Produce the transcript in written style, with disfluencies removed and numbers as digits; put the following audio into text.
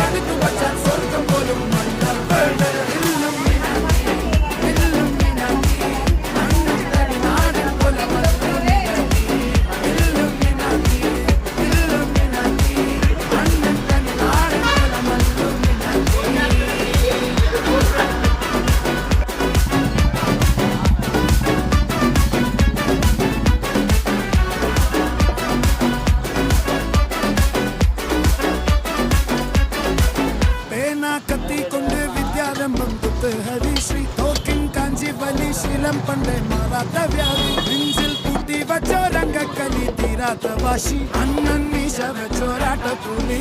അടുത്തു വച്ചാൽ സ്വർഗം പോലും ഹരിശ്രീ തോക്കിൻ കാഞ്ചി വലിശീലം പണ്ടേ മാറാത്ത വ്യാധി നെഞ്ചിൽ കൂട്ടി വച്ചോരംഗക്കലി തീരാത്ത വാശി അണ്ണൻ മീശ വെച്ചോരാട്ട പുലി